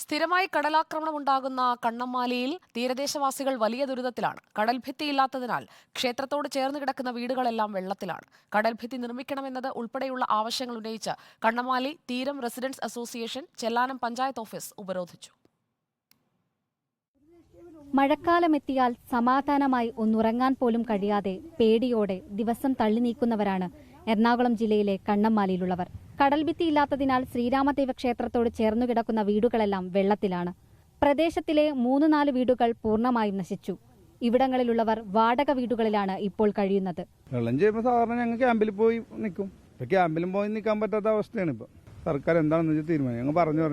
സ്ഥിരമായി കടലാക്രമണം ഉണ്ടാകുന്ന കണ്ണമ്മാലിയിൽ തീരദേശവാസികൾ വലിയ ദുരിതത്തിലാണ്. കടൽഭിത്തിയില്ലാത്തതിനാൽ ക്ഷേത്രത്തോട് ചേർന്ന് കിടക്കുന്ന വീടുകളെല്ലാം വെള്ളത്തിലാണ്. കടൽഭിത്തി നിർമ്മിക്കണമെന്നത് ഉൾപ്പെടെയുള്ള ആവശ്യങ്ങൾ ഉന്നയിച്ച് കണ്ണമ്മാലി തീരം residents association Chellanam panchayat office ഉപരോധിച്ചു. മഴക്കാലമെത്തിയാൽ സമാധാനമായി ഒന്നുറങ്ങാൻ പോലും കഴിയാതെ പേടിയോടെ ദിവസം തള്ളി നീക്കുന്നവരാണ് എറണാകുളം ജില്ലയിലെ കണ്ണമ്മാലിയിലുള്ളവർ. കടൽഭിത്തിയില്ലാത്തതിനാൽ ശ്രീരാമദേവ ക്ഷേത്രത്തോട് ചേർന്നു കിടക്കുന്ന വീടുകളെല്ലാം വെള്ളത്തിലാണ്. പ്രദേശത്തിലെ 3-4 വീടുകൾ പൂർണ്ണമായും നശിച്ചു. ഇവിടങ്ങളിലുള്ളവർ വാടക വീടുകളിലാണ് ഇപ്പോൾ കഴിയുന്നത്. വെള്ളം ചെയ്യുമ്പോൾ സാധാരണ ഞങ്ങൾ ക്യാമ്പിൽ പോയി നിൽക്കും. ക്യാമ്പിലും പോയി നിൽക്കാൻ പറ്റാത്ത അവസ്ഥയാണ് ഇപ്പോൾ. സർക്കാർ എന്താണെന്ന് വെച്ചാൽ തീരുമാനം ഞങ്ങൾ പറഞ്ഞു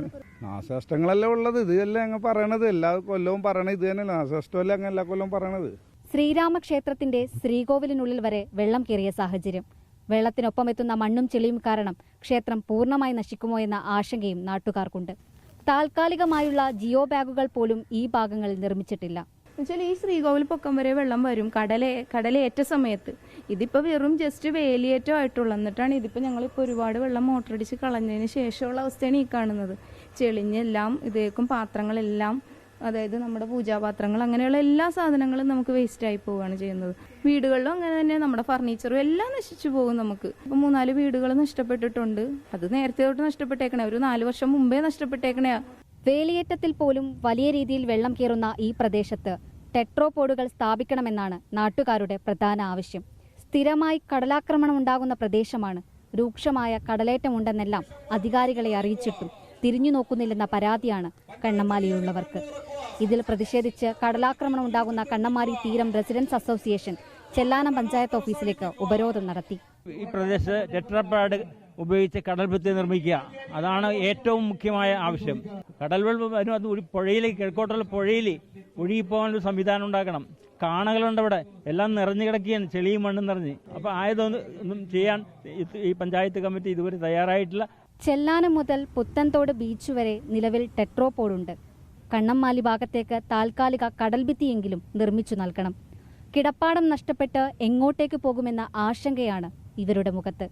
നാശനഷ്ടങ്ങളല്ലേ ഉള്ളത്. ഇതല്ലേ ഞങ്ങൾ പറയണത്. എല്ലാ കൊല്ലവും പറയണത് ഇത് തന്നെ. നാശനഷ്ടമല്ലേ അങ്ങനെ എല്ലാ കൊല്ലവും പറയണത്. ശ്രീരാമക്ഷേത്രത്തിന്റെ ശ്രീകോവിലിനുള്ളിൽ വരെ വെള്ളം കയറിയ സാഹചര്യം. വെള്ളത്തിനൊപ്പം എത്തുന്ന മണ്ണും ചെളിയും കാരണം ക്ഷേത്രം പൂർണ്ണമായി നശിക്കുമോ എന്ന ആശങ്കയും നാട്ടുകാർക്കുണ്ട്. താൽക്കാലികമായുള്ള ജിയോ ബാഗുകൾ പോലും ഈ ഭാഗങ്ങളിൽ നിർമ്മിച്ചിട്ടില്ല. എന്നുവെച്ചാൽ ഈ ശ്രീകോവിൽ പൊക്കം വരെ വെള്ളം വരും കടലേറ്റ സമയത്ത്. ഇതിപ്പോൾ വെറും ജസ്റ്റ് വേലിയേറ്റമായിട്ടുള്ള, എന്നിട്ടാണ് ഇതിപ്പോൾ ഞങ്ങളിപ്പോൾ ഒരുപാട് വെള്ളം മോട്ടറടിച്ച് കളഞ്ഞതിന് ശേഷമുള്ള അവസ്ഥയാണ് ഈ കാണുന്നത്. ചെളിഞ്ഞെല്ലാം ഇതേക്കും പാത്രങ്ങളെല്ലാം, അതായത് നമ്മുടെ പൂജാപാത്രങ്ങൾ അങ്ങനെയുള്ള എല്ലാ സാധനങ്ങളും നമുക്ക് വേസ്റ്റായി പോവുകയാണ് ചെയ്യുന്നത്. വീടുകളിലും അങ്ങനെ തന്നെ നമ്മുടെ ഫർണിച്ചറും എല്ലാം നശിച്ചു പോകും. നമുക്ക് ഇപ്പം 3-4 വീടുകൾ നഷ്ടപ്പെട്ടിട്ടുണ്ട്. അത് നേരത്തെ തൊട്ട് നഷ്ടപ്പെട്ടേക്കണേ, ഒരു 4 വർഷം മുമ്പേ നഷ്ടപ്പെട്ടേക്കണേ. വേലിയേറ്റത്തിൽ പോലും വലിയ രീതിയിൽ വെള്ളം കയറുന്ന ഈ പ്രദേശത്ത് ടെട്രോപോഡുകൾ സ്ഥാപിക്കണമെന്നാണ് നാട്ടുകാരുടെ പ്രധാന ആവശ്യം. സ്ഥിരമായി കടലാക്രമണം ഉണ്ടാകുന്ന പ്രദേശമാണ്. രൂക്ഷമായ കടലേറ്റമുണ്ടെന്നെല്ലാം അധികാരികളെ അറിയിച്ചിട്ടും തിരിഞ്ഞു നോക്കുന്നില്ലെന്ന പരാതിയാണ് കണ്ണമ്മാലിയിലുള്ളവർക്ക്. ഇതിൽ പ്രതിഷേധിച്ച് കടലാക്രമണം ഉണ്ടാകുന്ന കണ്ണമ്മാലി തീരം റെസിഡൻസ് അസോസിയേഷൻ ചെല്ലാനം പഞ്ചായത്ത് ഓഫീസിലേക്ക് ഉപരോധം നടത്തി. ഈ പ്രദേശത്ത് ടെട്രാപാഡ് ഉപയോഗിച്ച് കടൽഭിത്തി നിർമ്മിക്കുക, അതാണ് ഏറ്റവും മുഖ്യമായ ആവശ്യം. കടൽ വെള്ളം അത് ഒരു പുഴയിലേക്ക്, കിഴക്കോട്ടുള്ള പുഴയിൽ ഒഴുകിപ്പോകാനൊരു സംവിധാനം ഉണ്ടാക്കണം. കാണകളുണ്ട് അവിടെ, എല്ലാം നിറഞ്ഞു കിടക്കുകയാണ്, ചെളിയും മണ്ണും നിറഞ്ഞ്. അപ്പോൾ ആയതൊന്നും ചെയ്യാൻ ഈ പഞ്ചായത്ത് കമ്മിറ്റി ഇതുവരെ തയ്യാറായിട്ടില്ല. ചെല്ലാനം മുതൽ പുത്തൻതോട് ബീച്ച് വരെ നിലവിൽ ടെട്രോപോഡുണ്ട്. കണ്ണമ്മാലി ഭാഗത്തേക്ക് താൽക്കാലിക കടൽഭിത്തിയെങ്കിലും നിർമ്മിച്ചു നൽകണം. കിടപ്പാടം നഷ്ടപ്പെട്ട് എങ്ങോട്ടേക്ക് പോകുമെന്ന ആശങ്കയാണ് ഇവരുടെ മുഖത്ത്.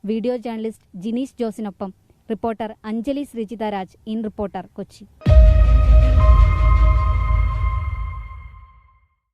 വീഡിയോ ജേർണലിസ്റ്റ് ജിനീഷ് ജോസിനൊപ്പം reporter Anjali Sreejitha Raj, in reporter, Kochi.